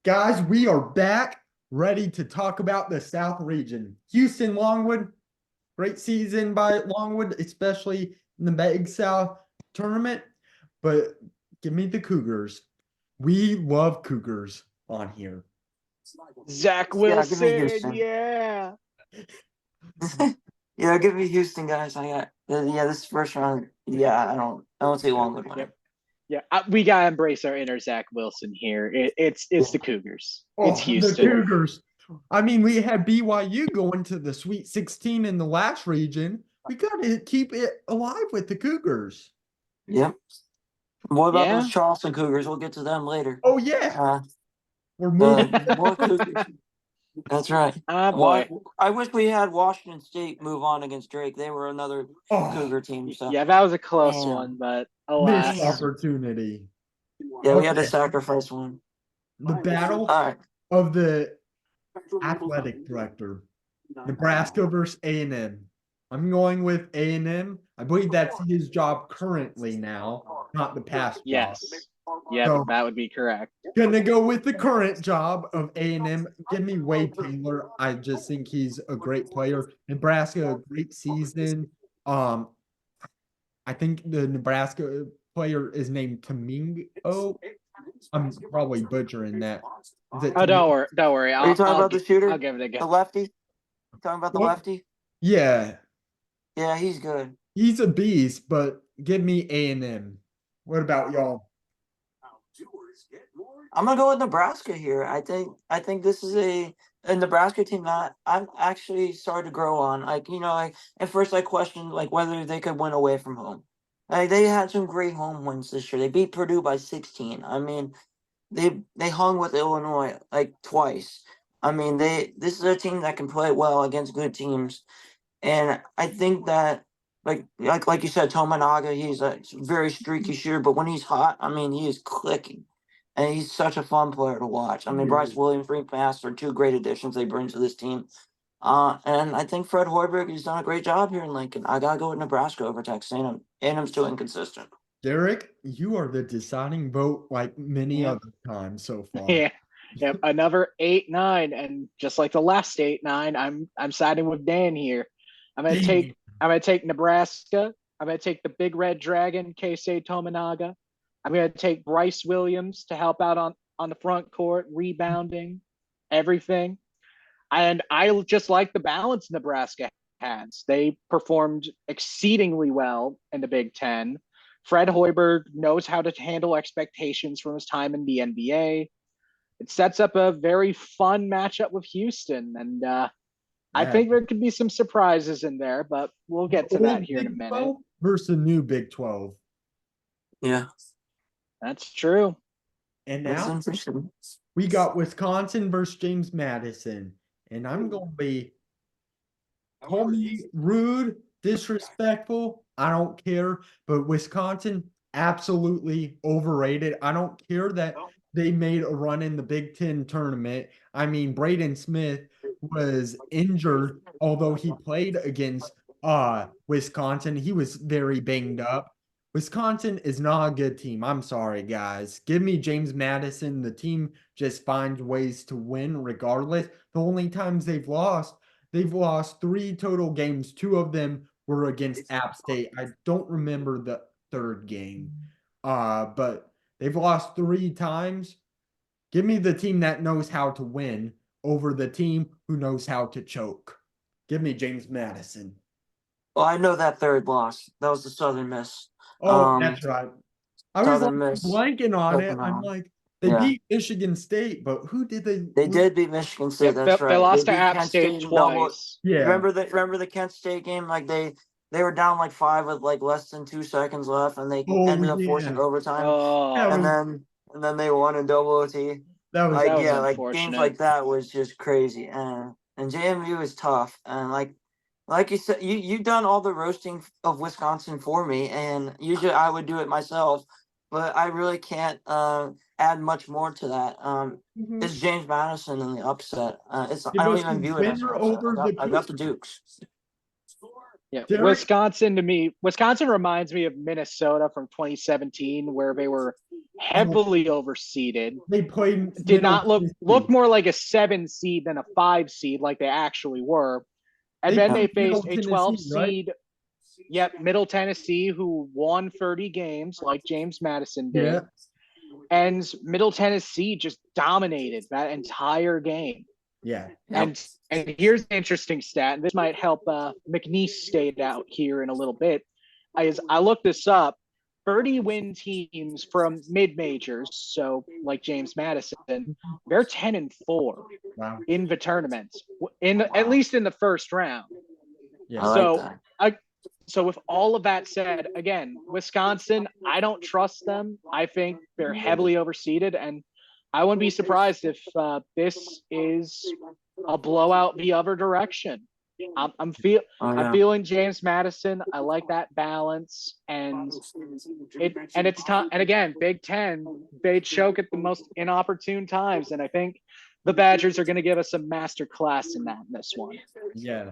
Guys, we are back, ready to talk about the South region. Houston Longwood, great season by Longwood, especially in the Big South tournament. But give me the Cougars. We love Cougars on here. Zach Yeah, give me Wilson, Houston. yeah. Yeah, give me Houston, guys. I got this first round. Yeah, I don't see Longwood winning. Yeah, we gotta embrace our inner Zach Wilson here. It's the Cougars. It's Oh, the Houston. Cougars. I mean, we had BYU going to the Sweet 16 in the last region. We got to keep it alive with the Cougars. Yep. What about Yeah. those Charleston Cougars? We'll get to them later. Oh, yeah. We're The moving. more Cougars. That's right. Ah, boy. I wish we had Washington State move on against Drake. They were another Cougar team. So Yeah, that was a close Damn. one, but Missed alas. opportunity. yeah, we had to Okay. sacrifice one. The battle All right. of the athletic director. Nebraska versus A&M. I'm going with A&M. I believe that's his job currently now, not the past job. Yes. Yeah, So- that would be correct. Gonna go with the current job of A&M. Give me Wade Taylor. I just think he's a great player. Nebraska, a great season. I think the Nebraska player is named Tamingo. I'm probably butchering that. Is it Oh, don't worry. Are you talking about the shooter? I'll give it a The go. lefty? Talking about the What? lefty? Yeah, Yeah, he's good. he's a beast, but give me A&M. What about y'all? I'm gonna go with Nebraska here. I think this is a Nebraska team that I'm actually started to grow on. Like at first I questioned like whether they could win away from home. Like they had some great home wins this year. They beat Purdue by 16. I mean, they hung with Illinois like twice. I mean, this is a team that can play well against good teams, and I think that like you said, Tominaga, he's a very streaky shooter, but when he's hot, I mean, he is clicking. And he's such a fun player to watch. I mean, Bryce Williams, Reed Pass are two great additions they bring to this team. And I think Fred Hoiberg has done a great job here in Lincoln. I gotta go with Nebraska over Texas A&M. A&M's too inconsistent. Derek, you are the deciding vote like many Yeah. other times so far. Yeah. Yep. Another 8-9. And just like the last 8-9, I'm siding with Dan here. I'm gonna take Nebraska. I'm gonna take the Big Red Dragon, Keisei Tominaga. I'm going to take Bryce Williams to help out on the front court, rebounding, everything. And I just like the balance Nebraska has. They performed exceedingly well in the Big Ten. Fred Hoiberg knows how to handle expectations from his time in the NBA. It sets up a very fun matchup with Houston. And I think there could be some surprises in there, but we'll get to that here in a Big minute. 12 versus the new Big 12. Yeah. That's true. And That's now interesting. we got Wisconsin versus James Madison. And I'm going to be, call me rude, disrespectful. I don't care. But Wisconsin, absolutely overrated. I don't care that they made a run in the Big Ten tournament. I mean, Braden Smith was injured, although he played against Wisconsin. He was very banged up. Wisconsin is not a good team. I'm sorry, guys. Give me James Madison. The team just finds ways to win regardless. The only times they've lost 3 total games. 2 of them were against App State. I don't remember the third game. But they've lost 3 times. Give me the team that knows how to win over the team who knows how to choke. Give me James Madison. Well, I know that third loss. That was the Southern Miss. Oh, that's right. I was Southern like Miss. blanking on it. I'm Oklahoma. like, they beat Michigan State, but who did they? They did beat Michigan State. Yeah, That's they right. lost to beat App Kent State in double- twice. Yeah. Remember the Kent State game? Like they were down like 5 with like less than 2 seconds left, and they ended up forcing overtime. Oh, Yeah, and then they won in double OT. that was Like was yeah, like unfortunate. games like that was just crazy. And JMU is tough. And like you said, you've done all the roasting of Wisconsin for me, and usually I would do it myself, but I really can't add much more to that. It's James Madison in the upset. I don't even view it as an upset. I got the Dukes. yeah. Derek? Wisconsin reminds me of Minnesota from 2017, where they were heavily overseeded. They played Did Middle not look Tennessee. more like a 7 seed than a 5 seed like they actually were. And They then played they faced Middle a 12 Tennessee, right? seed. Yep, Middle Tennessee, who won 30 games like James Madison did. Yeah. And Middle Tennessee just dominated that entire game. Yeah. And here's the interesting stat, and this might help McNeese state out here in a little bit. Is I looked this up. 30 win teams from mid majors, so like James Madison, they're 10-4 Wow. in the tournament, at least in the first round. Yeah. I So like that. So with all of that said, again, Wisconsin, I don't trust them. I think they're heavily overseeded, and I wouldn't be surprised if this is a blowout the other direction. I'm feeling James Madison. I like that balance, and it's time. And again, Big Ten, they choke at the most inopportune times, and I think the Badgers are going to give us a master class in this one. Yeah.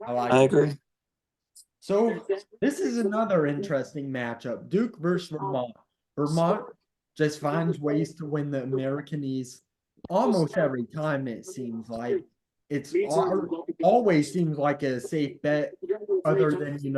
I like I it. agree. So this is another interesting matchup. Duke versus Vermont. Vermont just finds ways to win the American East almost every time, it seems like. It's always seems like a safe bet, other than the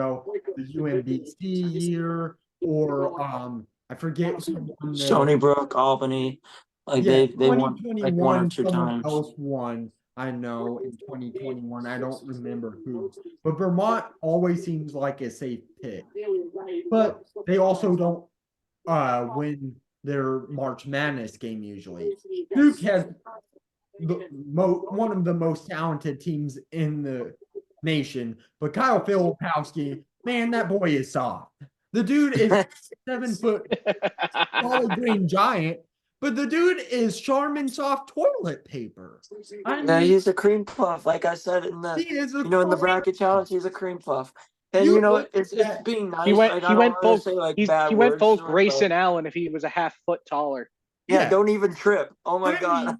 UMBC year, or I forget who won Stony Brook, Albany, like yeah, they won like one or 2021 two someone times. else won. I know in 2021, I don't remember who, but Vermont always seems like a safe pick. But they also don't win their March Madness game usually. Duke has one of the most talented teams in the nation, but Kyle Filipowski, man, that boy is soft. The dude is 7 foot solid green giant, but the dude is Charmin soft toilet paper. I Yeah, mean, he's a cream puff. Like I said in the he is a in the toilet bracket challenge, he's a cream puff. And You you know, look it's at- being nice. He went. Like, He I don't went want full. to say like He bad went words full to him, Grayson but Allen if he was a half foot taller. yeah, Yeah. don't even trip. Oh my I god.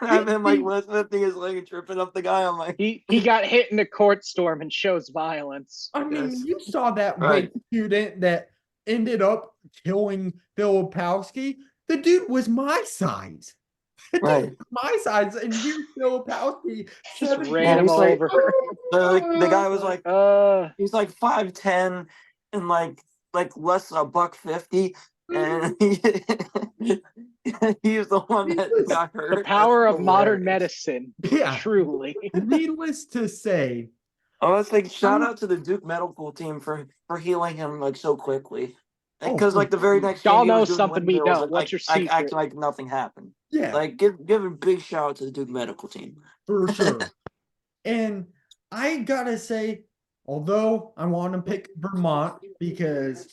Have him like lifting his leg and tripping up the guy. I'm like, He got hit in a court storm and shows violence. I mean, Yes. you saw that Right. white student that ended up killing Filipowski. The dude was my size. The dude Right. was my size, and here's Filipowski. Just 7 ran him he's like- over. the guy was like, Uh, he's like 5'10" and like less than $150, and he's the one that got hurt. the power That's of modern hilarious. medicine. Yeah. Truly. Needless to say, Oh, let's like shout out to the Duke medical team for healing him like so quickly. Oh, Because like the very next game, Y'all he know was doing something we windmills don't. and, What's your like act secret? like nothing happened. yeah, Like give a big shout out to the Duke medical team. for sure. And I gotta say, although I want to pick Vermont because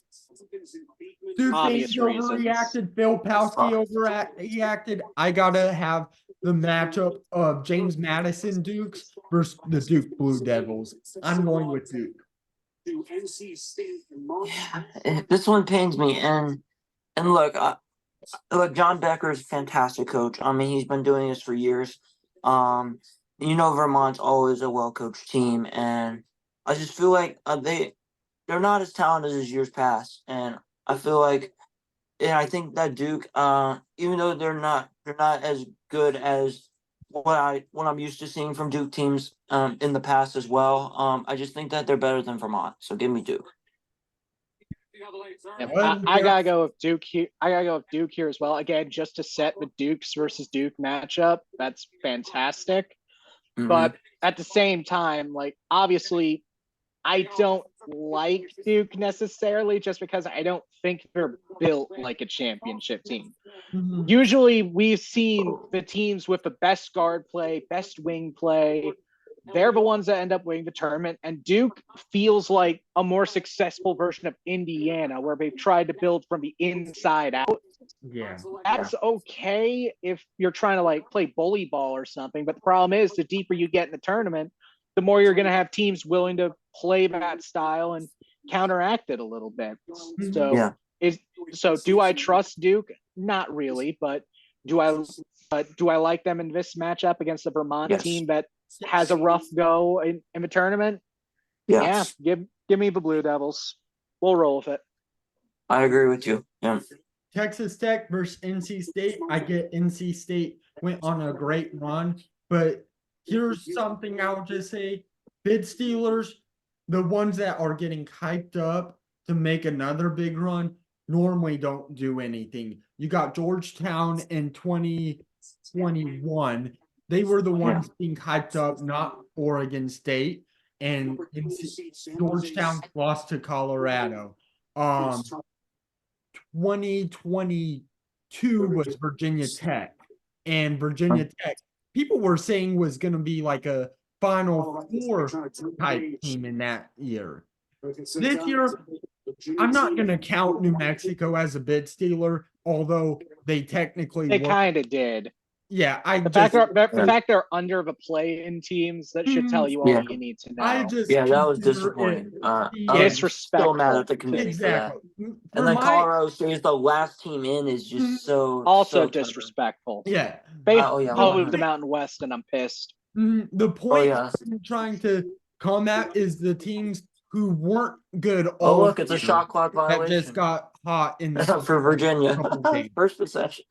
Duke Obvious fans reasons. overreacted, Filipowski overreacted. I gotta have the matchup of James Madison Dukes versus the Duke Blue Devils. I'm going with Duke. Yeah, this one pains me, and look, John Becker is a fantastic coach. I mean, he's been doing this for years. Vermont's always a well-coached team, and I just feel like they're not as talented as years past, and I feel like, and I think that Duke, even though they're not as good as what I'm used to seeing from Duke teams in the past as well. I just think that they're better than Vermont. So give me Duke. Yep, I gotta go with Duke here. I gotta go with Duke here as well. Again, just to set the Dukes versus Duke matchup. That's fantastic. Mhm. But at the same time, like obviously, I don't like Duke necessarily just because I don't think they're built like a championship team. Mhm. Usually we've seen the teams with the best guard play, best wing play. They're the ones that end up winning the tournament. And Duke feels like a more successful version of Indiana, where they've tried to build from the inside out. Yeah. That's okay if you're trying to like play bully ball or something. But the problem is the deeper you get in the tournament, the more you're going to have teams willing to play that style and counteract it a little bit. So Yeah. So do I trust Duke? Not really, but do I like them in this matchup against the Vermont Yes. team that has a rough go in the tournament? Yes. Yeah, give me the Blue Devils. We'll roll with it. I agree with you. Yeah. Texas Tech versus NC State. I get NC State went on a great run, but here's something I'll just say. Bid Steelers, the ones that are getting hyped up to make another big run, normally don't do anything. You got Georgetown in 2021. They were the ones being hyped up, not Oregon State. And Georgetown lost to Colorado. 2022 was Virginia Tech, and Virginia Tech, people were saying was going to be like a Final Four type team in that year. This year, I'm not going to count New Mexico as a bid stealer, although they technically They were. kind of did. Yeah, The fact they're under the play-in teams, that should tell you all Yeah. you need to know. I just Yeah, that was consider disappointing. it- I yeah, was still mad at the committee for that. exactly. And For then my- Colorado State is the last team in is just so Also so disrespectful. Yeah, They Oh, yeah, moved the 100. Mountain West, and I'm pissed. the point yeah. I'm trying to come at is the teams who weren't good Oh all look, it's a year shot clock that violation just got hot in the for Virginia. couple games. First possession.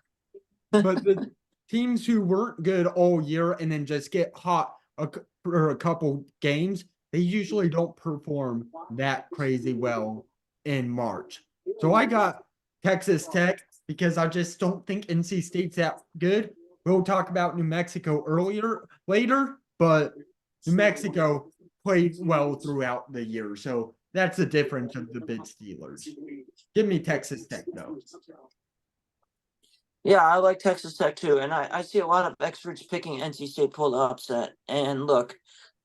But the teams who weren't good all year and then just get hot for a couple games, they usually don't perform that crazy well in March. So I got Texas Tech because I just don't think NC State's that good. We'll talk about New Mexico later, but New Mexico played well throughout the year. So that's the difference of the bid Steelers. Give me Texas Tech though. Yeah, I like Texas Tech too, and I see a lot of experts picking NC State for the upset. And look,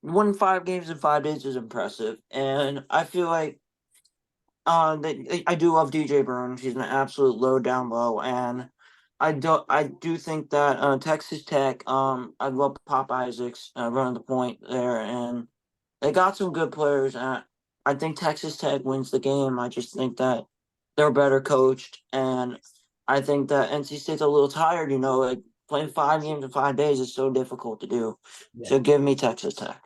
winning 5 games in 5 days is impressive, and I feel like I do love DJ Burns. He's an absolute low down low, and I do think that Texas Tech. I love Pop Isaacs running the point there, and they got some good players. I think Texas Tech wins the game. I just think that they're better coached, and I think that NC State's a little tired. Like playing 5 games in 5 days is so difficult to do. Yeah. So give me Texas Tech.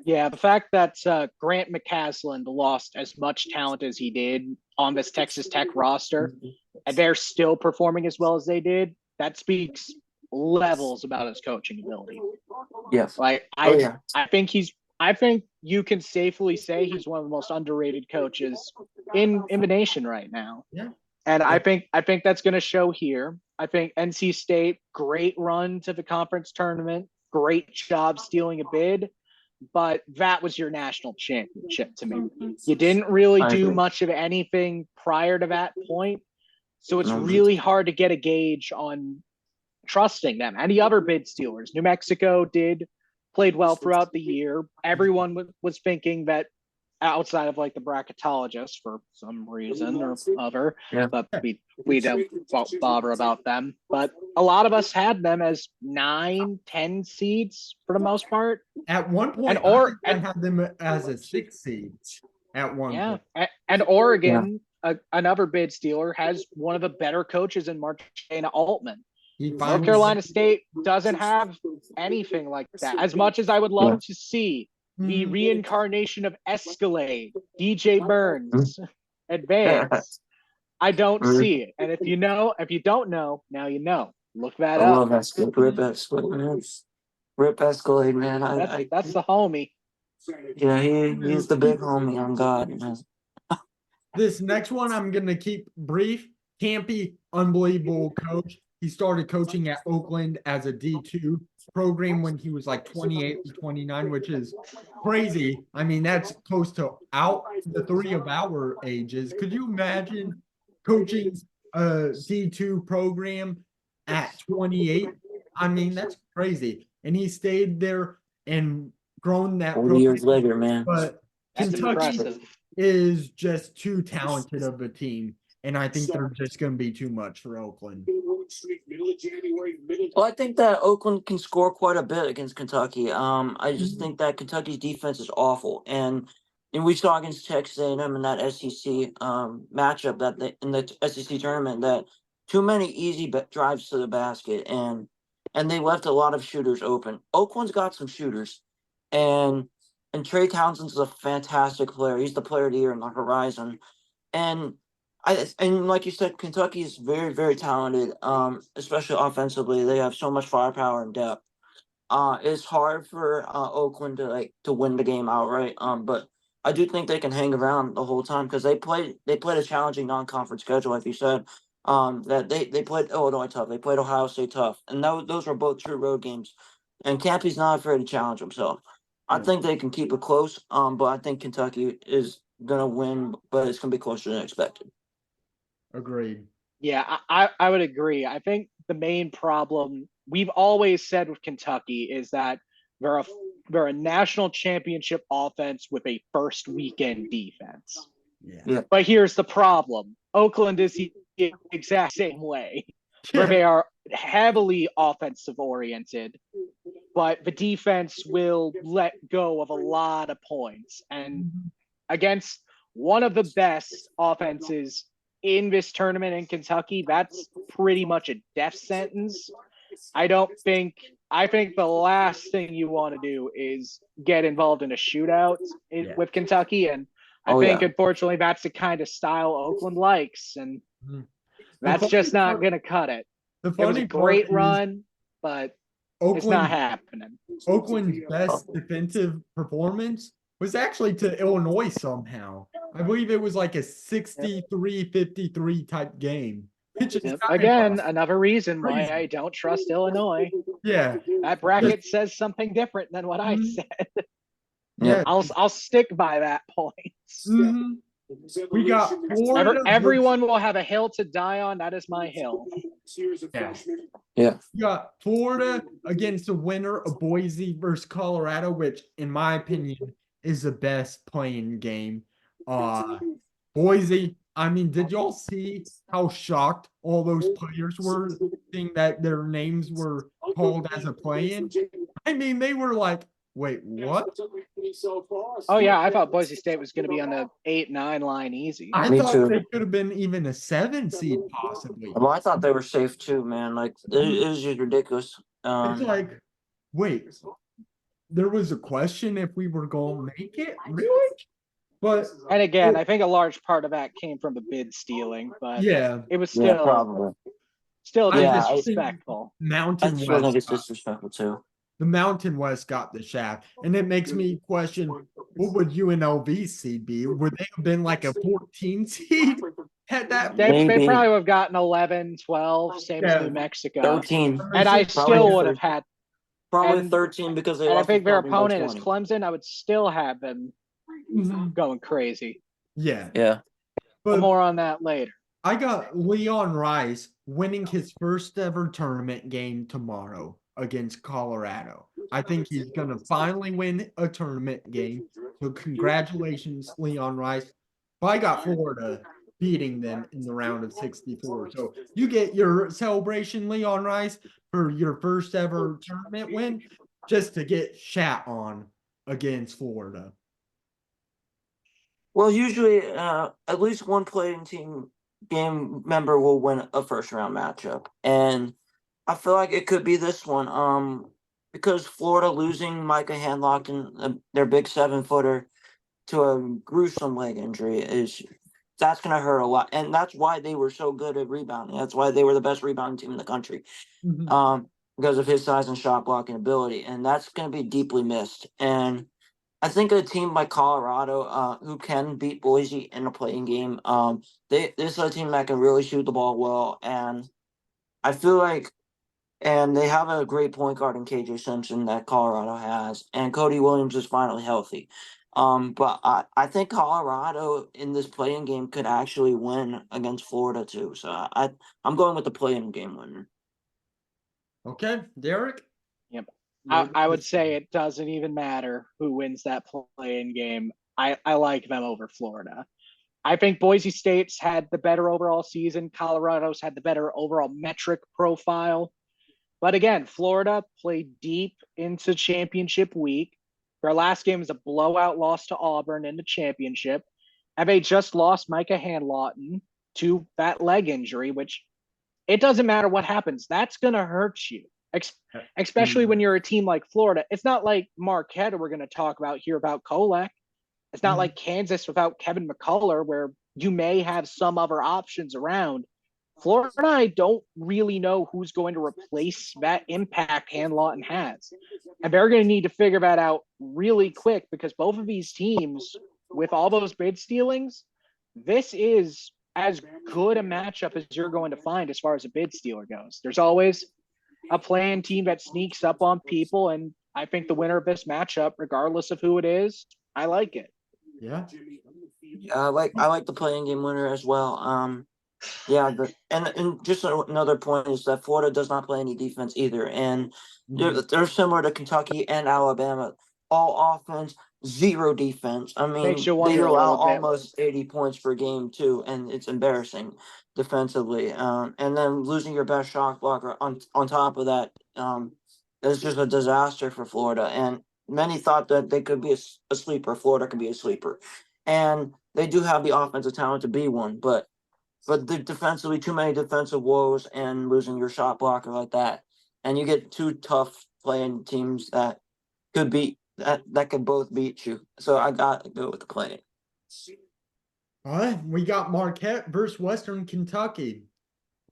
Yeah, the fact that Grant McCasland lost as much talent as he did on this Texas Tech roster, and they're still performing as well as they did, that speaks levels about his coaching ability. Yes. Like I think you can safely say he's one of the most underrated coaches in the nation right now. Yeah. And I think that's going to show here. I think NC State, great run to the conference tournament, great job stealing a bid, but that was your national championship to me. You didn't really do much of anything prior to that point, so it's really hard to get a gauge on trusting them. Any other bid stealers, New Mexico played well throughout the year. Everyone was thinking that, outside of like the bracketologists for some reason or other, but we don't bother about them. But a lot of us had them as 9-10 seeds for the most part. At one point, I had them as a 6 seed at one point. And Oregon, another bid stealer, has one of the better coaches in Marchena Altman. North Carolina State doesn't have anything like that. As much as I would love to see the reincarnation of Escalade, DJ Burns, advance, I don't see it. And if you don't know, now you know. Look that up. I love Escalade. Rip Escalade, man. Rip Escalade, man. That's the homie. Yeah, he's the big homie on God, man. This next one I'm gonna keep brief. Campy, unbelievable coach. He started coaching at Oakland as a D2 program when he was like 28 or 29, which is crazy. I mean, that's close to the 3 of our ages. Could you imagine coaching a D2 program at 28? I mean, that's crazy. And he stayed there and grown that 40 years later, man. But That's Kentucky impressive. is just too talented of a team. And I think they're just going to be too much for Oakland. Well, I think that Oakland can score quite a bit against Kentucky. I just think that Kentucky's defense is awful, and we saw against Texas A&M in that SEC matchup in the SEC tournament that too many easy drives to the basket, and they left a lot of shooters open. Oakland's got some shooters, and Trey Townsend's a fantastic player. He's the player of the year in the Horizon, and And like you said, Kentucky is very, very talented. Especially offensively, they have so much firepower and depth. It's hard for Oakland to win the game outright. But I do think they can hang around the whole time because they played a challenging non-conference schedule, like you said. That they played Illinois tough, they played Ohio State tough, and those were both true road games. And Campy's not afraid to challenge himself. I Yeah. think they can keep it close. But I think Kentucky is gonna win, but it's gonna be closer than expected. Agreed. Yeah, I would agree. I think the main problem we've always said with Kentucky is that they're a they're a national championship offense with a first weekend defense. Yeah. Yeah. But here's the problem. Oakland is the exact same way, where they are heavily offensive oriented, but the defense will let go of a lot of points. And against one of the best offenses in this tournament in Kentucky, that's pretty much a death sentence. I think the last thing you want to do is get involved in a shootout with Kentucky. And I think, unfortunately, that's the kind of style Oakland likes. And Mhm. that's just not going to cut it. The It was a funny great part is run, but it's not happening. Oakland's best defensive performance was actually to Illinois somehow. I believe it was like a 63-53 type game. Which is Again, another reason why I don't trust Illinois. Yeah. That bracket says something different than what I Mhm. said. Yeah. I'll stick by that point. Mhm. We got Florida. Everyone will have a hill to die on. That is my hill. Yeah. We got Florida against the winner of Boise versus Colorado, which, in my opinion, is the best playing game. Boise, I mean, did y'all see how shocked all those players were seeing that their names were called as a play-in? I mean, they were like, wait, what? Oh yeah, I thought Boise State was going to be on the 8-9 line easy. I Me thought too. they could have been even a 7 seed possibly. Well, I thought they were safe too, man. Like it was just ridiculous. It's like, wait, there was a question if we were going to make it, really? But And again, I think a large part of that came from the bid stealing, but yeah, it was yeah, still probably. still Yeah, I- disrespectful. I Mountain still think it's West, disrespectful too. the Mountain West got the shaft, and it makes me question what would UNLV seed be? Would they have been like a 14 seed at that They point? Maybe. probably would have gotten 11, 12, same Yeah. as New Mexico. 13. And I Probably still would have had, Probably and- 13 because they and I lost to think their Clemson by opponent is 20. Clemson. I would still have them Mhm. going crazy. Yeah, Yeah. But but more on that later. I got Leon Rice winning his first ever tournament game tomorrow against Colorado. I think he's going to finally win a tournament game. So congratulations, Leon Rice. But I got Florida beating them in the round of 64. So you get your celebration, Leon Rice, for your first ever tournament win, just to get shat on against Florida. Well, usually, at least one playing team game member will win a first round matchup, and I feel like it could be this one. Because Florida losing Micah Handlock and their big 7-footer to a gruesome leg injury that's going to hurt a lot, and that's why they were so good at rebounding. That's why they were the best rebounding team in the country. Because of his size and shot blocking ability, and that's going to be deeply missed. And I think a team like Colorado, who can beat Boise in a playing game, this is a team that can really shoot the ball well, and I feel like, and they have a great point guard in KJ Simpson that Colorado has, and Cody Williams is finally healthy. But I think Colorado in this playing game could actually win against Florida too. So I'm going with the playing game winner. Okay, Derek? Yep. I would say it doesn't even matter who wins that play-in game. I like them over Florida. I think Boise State's had the better overall season. Colorado's had the better overall metric profile. But again, Florida played deep into championship week. Their last game was a blowout loss to Auburn in the championship. And they just lost Micah Handlawton to that leg injury, which it doesn't matter what happens. That's going to hurt you, especially when you're a team like Florida. It's not like Marquette we're going to talk about here about Kolek. It's not like Kansas without Kevin McCullough, where you may have some other options around. Florida and I don't really know who's going to replace that impact Han Lawton has. And they're going to need to figure that out really quick because both of these teams, with all those bid stealings, this is as good a matchup as you're going to find as far as a bid stealer goes. There's always a playing team that sneaks up on people, and I think the winner of this matchup, regardless of who it is, I like it. Yeah. I like the playing game winner as well. Yeah, and just another point is that Florida does not play any defense either, and they're similar to Kentucky and Alabama. All offense, zero defense. I mean, Makes you they wonder a allow little bit. almost 80 points per game too, and it's embarrassing defensively. And then losing your best shot blocker on top of that, is just a disaster for Florida. And many thought that they could be a sleeper. Florida could be a sleeper, and they do have the offensive talent to be one, but the defensively too many defensive woes and losing your shot blocker like that, and you get two tough playing teams that could both beat you. So I got to go with the playing. All right, we got Marquette versus Western Kentucky.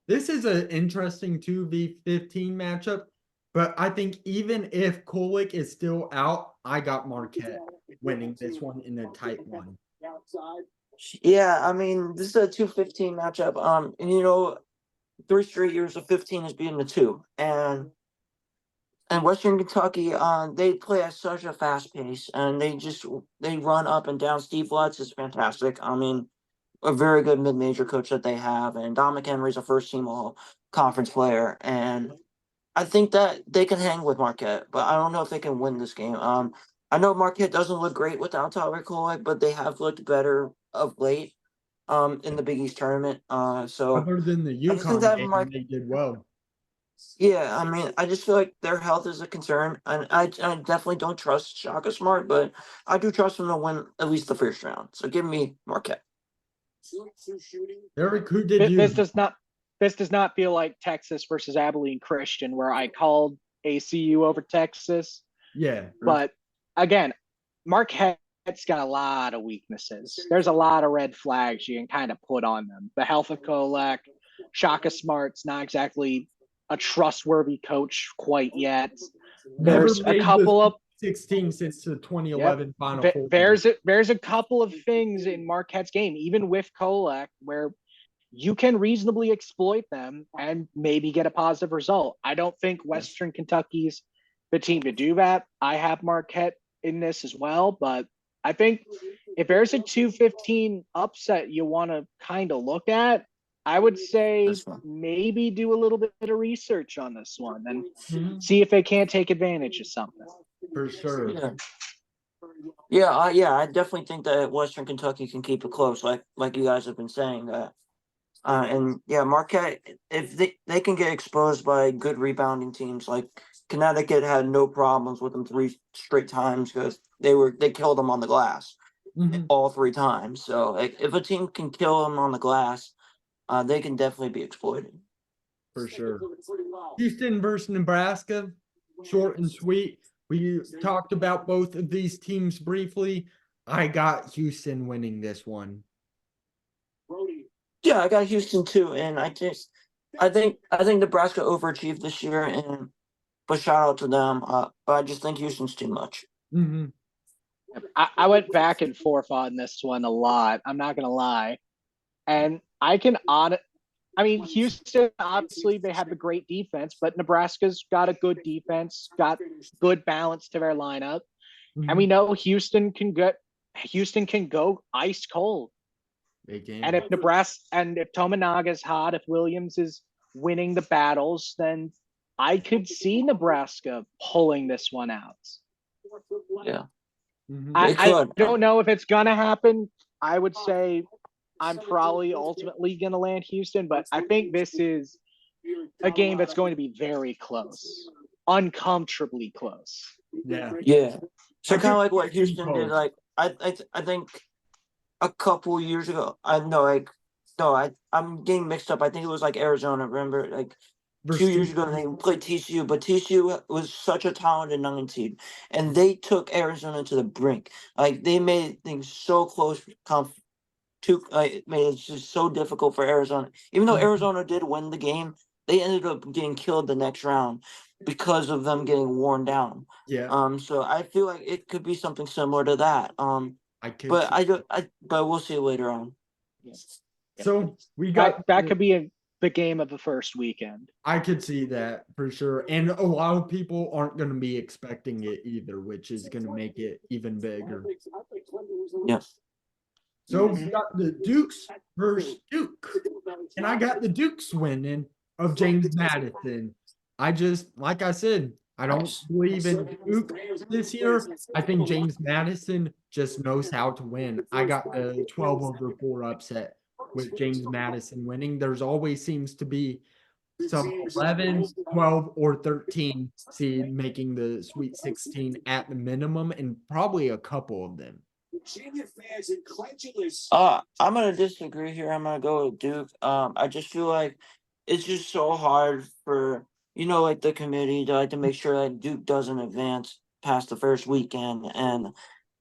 This is an interesting 2v15 matchup, but I think even if Kulik is still out, I got Marquette winning this one in a tight one. Yeah, I mean, this is a 2-15 matchup. And 3 straight years of 15 has been the 2. And Western Kentucky, they play at such a fast pace, and they run up and down. Steve Lutz is fantastic. I mean, a very good mid-major coach that they have, and Don McHenry's a first-team all-conference player, and I think that they can hang with Marquette, but I don't know if they can win this game. I know Marquette doesn't look great without Tyler Kolek, but they have looked better of late. In the Big East tournament. So Other than the I just think UConn that game, they did well. yeah, I mean, I just feel like their health is a concern, and I definitely don't trust Shaka Smart, but I do trust him to win at least the first round. So give me Marquette. Eric, who did This you? does not feel like Texas versus Abilene Christian, where I called ACU over Texas. Yeah. But again, Marquette's got a lot of weaknesses. There's a lot of red flags you can kind of put on them. The health of Kolek, Shaka Smart's not exactly a trustworthy coach quite yet. There's a couple of 16 since the 2011 Final Four. There's a couple of things in Marquette's game, even with Kolek, where you can reasonably exploit them and maybe get a positive result. I don't think Western Kentucky's the team to do that. I have Marquette in this as well, but I think if there's a 2-15 upset you want to kind of look at, I would say maybe do a little bit of research on this one and see if they can't take advantage of something. For sure. Yeah, I definitely think that Western Kentucky can keep it close, like you guys have been saying that. And yeah, Marquette, if they can get exposed by good rebounding teams, like Connecticut had no problems with them 3 straight times because they killed them on the glass all 3 times. So if a team can kill them on the glass, they can definitely be exploited. For sure. Houston versus Nebraska, short and sweet. We talked about both of these teams briefly. I got Houston winning this one. Yeah, I got Houston too, and I think Nebraska overachieved this year, but shout out to them. But I just think Houston's too much. I went back and forth on this one a lot. I'm not gonna lie, and Houston, obviously they have a great defense, but Nebraska's got a good defense, got good balance to their lineup. And we know Houston can go ice cold. And if if Tominaga's hot, if Williams is winning the battles, then I could see Nebraska pulling this one out. Yeah. I don't know if it's gonna happen. I would say I'm probably ultimately going to land Houston, but I think this is a game that's going to be very close, uncomfortably close. Yeah. So kind of like what Houston did. Like I think a couple years ago. I'm getting mixed up. I think it was like Arizona. Remember, like 2 years ago they played TCU, but TCU was such a talented 9 seed, and they took Arizona to the brink. Like they made things so close. too made it just so difficult for Arizona. Even though Mhm. Arizona did win the game, they ended up getting killed the next round because of them getting worn down. Yeah, So I feel like it could be something similar to that. I could But see. I don't. But we'll see later on. So we got That could be the game of the first weekend. I could see that for sure. And a lot of people aren't going to be expecting it either, which is going to make it even bigger. Yeah. So we got the Dukes versus Duke. And I got the Dukes winning of James Madison. I just, like I said, I don't believe in Duke this year. I think James Madison just knows how to win. I got the 12/4 upset with James Madison winning. There's always seems to be some 11, 12, or 13 seed making the Sweet 16 at the minimum, and probably a couple of them. I'm gonna disagree here. I'm gonna go with Duke. I just feel like it's just so hard for like the committee to make sure that Duke doesn't advance past the first weekend, and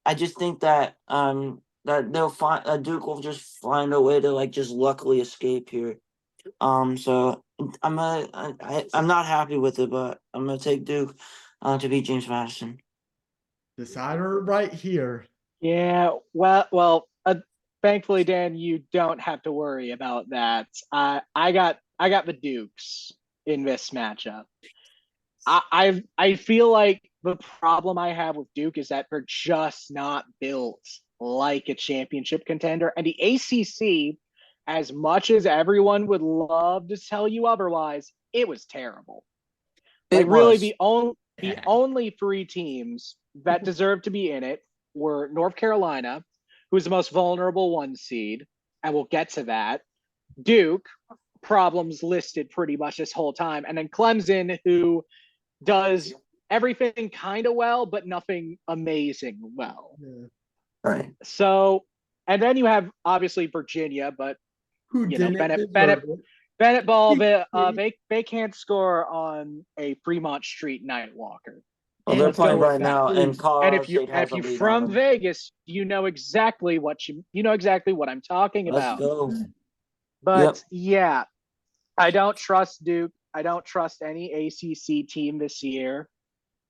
I just think that that they'll find Duke will just find a way to just luckily escape here. So I'm not happy with it, but I'm gonna take Duke to beat James Madison. Decider right here. Yeah, thankfully, Dan, you don't have to worry about that. I got the Dukes in this matchup. I feel like the problem I have with Duke is that they're just not built like a championship contender, and the ACC, as much as everyone would love to tell you otherwise, it was terrible. Like really, the only three teams that deserve to be in it were North Carolina, who's the most vulnerable 1 seed, and we'll get to that. Duke, problems listed pretty much this whole time, and then Clemson, who does everything kind of well, but nothing amazing well. Yeah. Right. So, and then you have obviously Virginia, but Who didn't deserve it. Bennett Ball, they can't score on a Fremont Street night walker. Well, they're Let's go playing with right that. now, and And Colorado if you State has if a you lead on from them. Vegas, you know exactly what I'm talking Let's about. go. But yeah, I don't trust Duke. I don't trust any ACC team this year.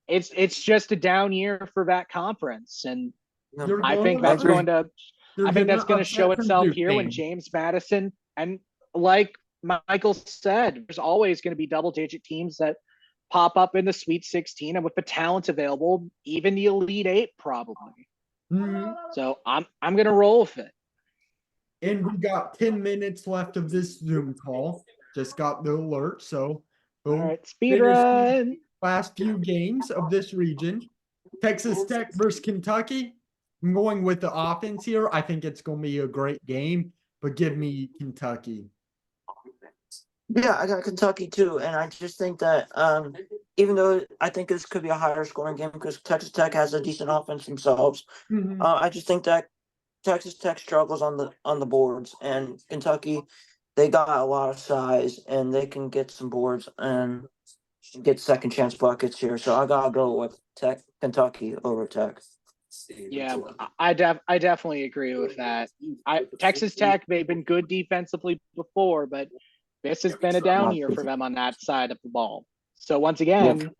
It's just a down year for that conference, and You're I think gonna that's going to You're I think that's going to upset show some itself Duke here when fans. James Madison, and like Michael said, there's always going to be double-digit teams that pop up in the Sweet 16, and with the talent available, even the Elite 8 probably. Mhm. So I'm going to roll with it. And we got 10 minutes left of this Zoom call. Just got the alert, so All we'll right, speed finish these run. last few games of this region. Texas Tech versus Kentucky. I'm going with the offense here. I think it's going to be a great game, but give me Kentucky. Yeah, I got Kentucky too, and I just think that even though I think this could be a higher scoring game because Texas Tech has a decent offense themselves, Mhm. I just think that Texas Tech struggles on the boards, and Kentucky, they got a lot of size and they can get some boards and get second chance buckets here. So I gotta go with Kentucky over Tech. Yeah, I definitely agree with that. Texas Tech, they've been good defensively before, but this has been a down year for them on that side of the ball. So once again,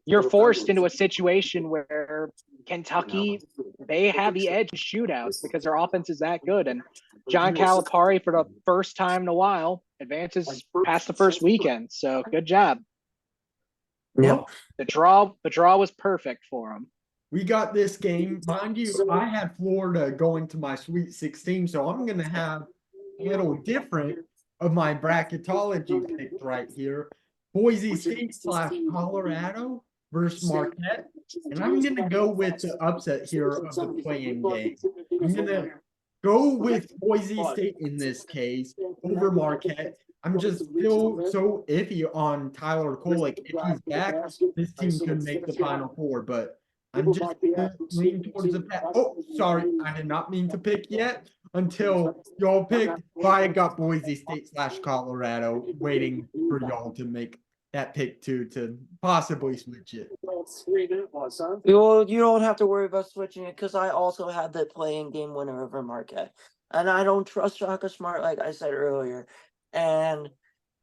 you're forced into a situation where Kentucky, they have the edge in shootouts because their offense is that good. And John Calipari, for the first time in a while, advances past the first weekend. So good job. Yep. The draw was perfect for him. We got this game. Mind you, I had Florida going to my Sweet 16, so I'm going to have a little different of my bracketology picked right here. Boise State / Colorado versus Marquette. And I'm going to go with the upset here of the play-in game. I'm going to go with Boise State in this case over Marquette. I'm just still so iffy on Tyler Kolek. If he's back, this team could make the Final Four, but I'm just leaning towards the pass. Oh, sorry, I did not mean to pick yet until y'all picked. But I got Boise State / Colorado waiting for y'all to make that pick too to possibly switch it. Well, you don't have to worry about switching it because I also had the playing game winner over Marquette. and I don't trust Shaka Smart, like I said earlier, and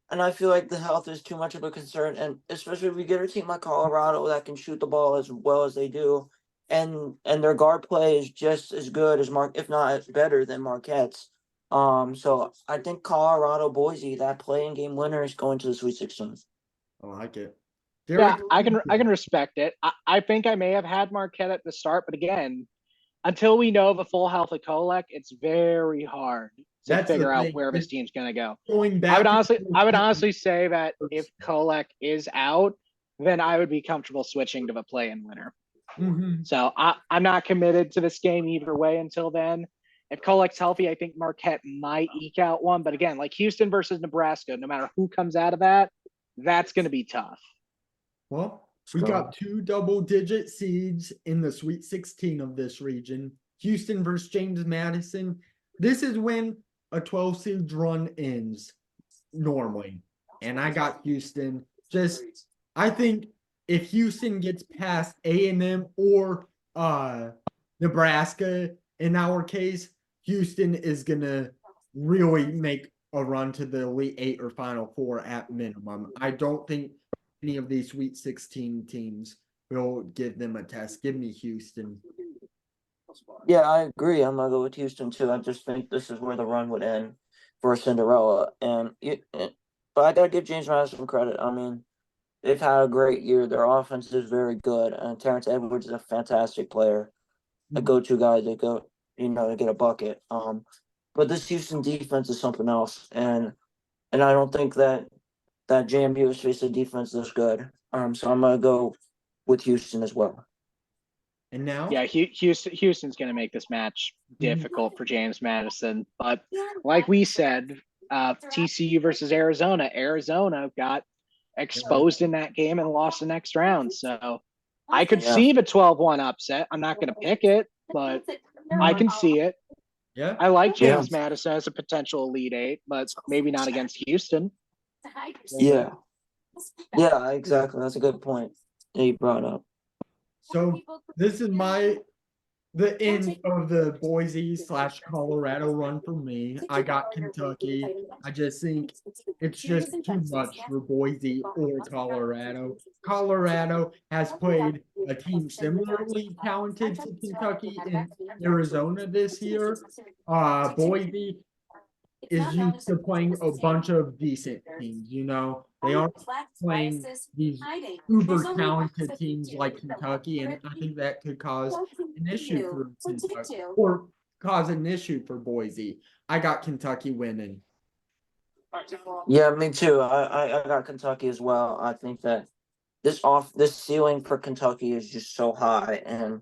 I feel like the health is too much of a concern, and especially if we get a team like Colorado that can shoot the ball as well as they do, and their guard play is just as good as if not better than Marquette's. So I think Colorado Boise, that playing game winner, is going to the Sweet 16. I like it. Yeah, Derek, I can respect it. I think I may have had Marquette at the start, but again, until we know the full health of Kolek, it's very hard to That's the figure out thing. where this team's gonna go. Going I back, would and honestly, I would forth, honestly say that if Kolek is out, then I would be comfortable switching to the play-in winner. Mhm. So I'm not committed to this game either way until then. If Kolek's healthy, I think Marquette might eke out one. But again, like Houston versus Nebraska, no matter who comes out of that, that's going to be tough. Well, we got two double-digit seeds in the Sweet 16 of this region. Houston versus James Madison. This is when a 12 seed run ends normally. And I got Houston. I think if Houston gets past A&M or Nebraska, in our case, Houston is gonna really make a run to the Elite Eight or Final Four at minimum. I don't think any of these Sweet 16 teams will give them a test. Give me Houston. Yeah, I agree. I'm gonna go with Houston too. I just think this is where the run would end for Cinderella, but I gotta give James Madison credit. I mean, they've had a great year. Their offense is very good, and Terrence Edwards is a fantastic player, a go-to guy to go, to get a bucket. But this Houston defense is something else, and I don't think that JMU has faced a defense this good. So I'm gonna go with Houston as well. And now, Yeah, Houston's going to make this match difficult for James Madison. But like we said, TCU versus Arizona. Arizona got exposed in that game and lost the next round. So I could see the 12-1 upset. I'm not going to pick it, but I can see it. yeah, I like James Madison as a potential Elite Eight, but maybe not against Houston. Yeah, exactly. That's a good point that you brought up. so this is the end of the Boise / Colorado run for me. I got Kentucky. I just think it's just too much for Boise or Colorado. Colorado has played a team similarly talented to Kentucky in Arizona this year. Boise is used to playing a bunch of decent teams, They aren't playing these uber talented teams like Kentucky, and I think that could cause an issue for Kentucky or cause an issue for Boise. I got Kentucky winning. Yeah, me too. I got Kentucky as well. I think that this ceiling for Kentucky is just so high, and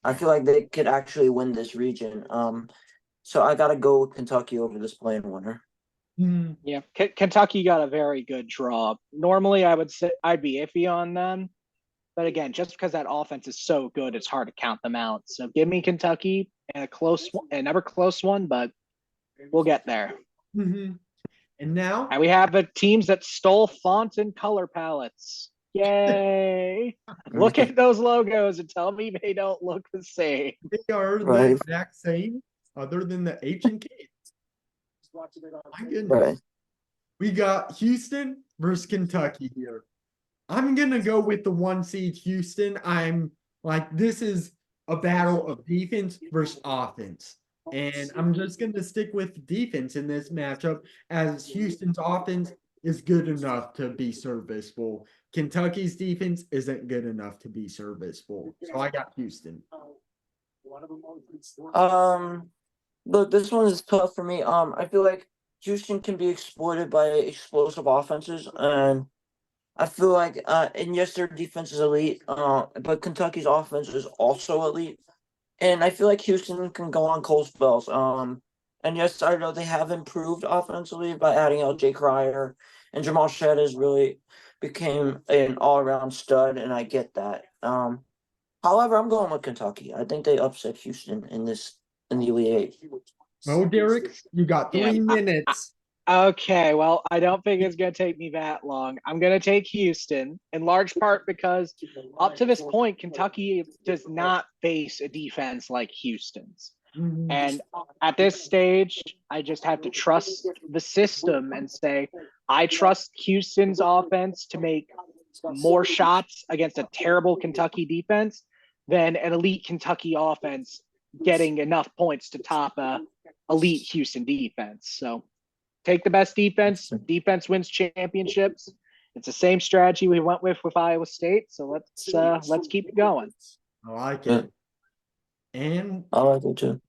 I feel like they could actually win this region. So I gotta go with Kentucky over this play-in winner. Yeah, Kentucky got a very good draw. Normally, I would say I'd be iffy on them, but again, just because that offense is so good, it's hard to count them out. So give me Kentucky and a never close one, but we'll get there. And now, and we have the teams that stole fonts and color palettes. Yay! Look at those logos and tell me they don't look the same. They are the exact same, other than the H and K. My goodness. Right. We got Houston versus Kentucky here. I'm going to go with the 1 seed Houston. I'm like, this is a battle of defense versus offense. And I'm just going to stick with defense in this matchup, as Houston's offense is good enough to be serviceable. Kentucky's defense isn't good enough to be serviceable. So I got Houston. Look, this one is tough for me. I feel like Houston can be exploited by explosive offenses, and I feel like and yes, their defense is elite, but Kentucky's offense is also elite. And I feel like Houston can go on cold spells. And yes, I know they have improved offensively by adding LJ Cryer, and Jamal Shead has really became an all-around stud, and I get that. However, I'm going with Kentucky. I think they upset Houston in the Elite Eight. Oh, Derek, you got 3 minutes. Okay, well, I don't think it's going to take me that long. I'm going to take Houston, in large part because up to this point, Kentucky does not face a defense like Houston's. And at this stage, I just have to trust the system and say, I trust Houston's offense to make more shots against a terrible Kentucky defense than an elite Kentucky offense getting enough points to top a elite Houston defense. So take the best defense. Defense wins championships. It's the same strategy we went with Iowa State. So let's keep it going. I like it. And I like it too.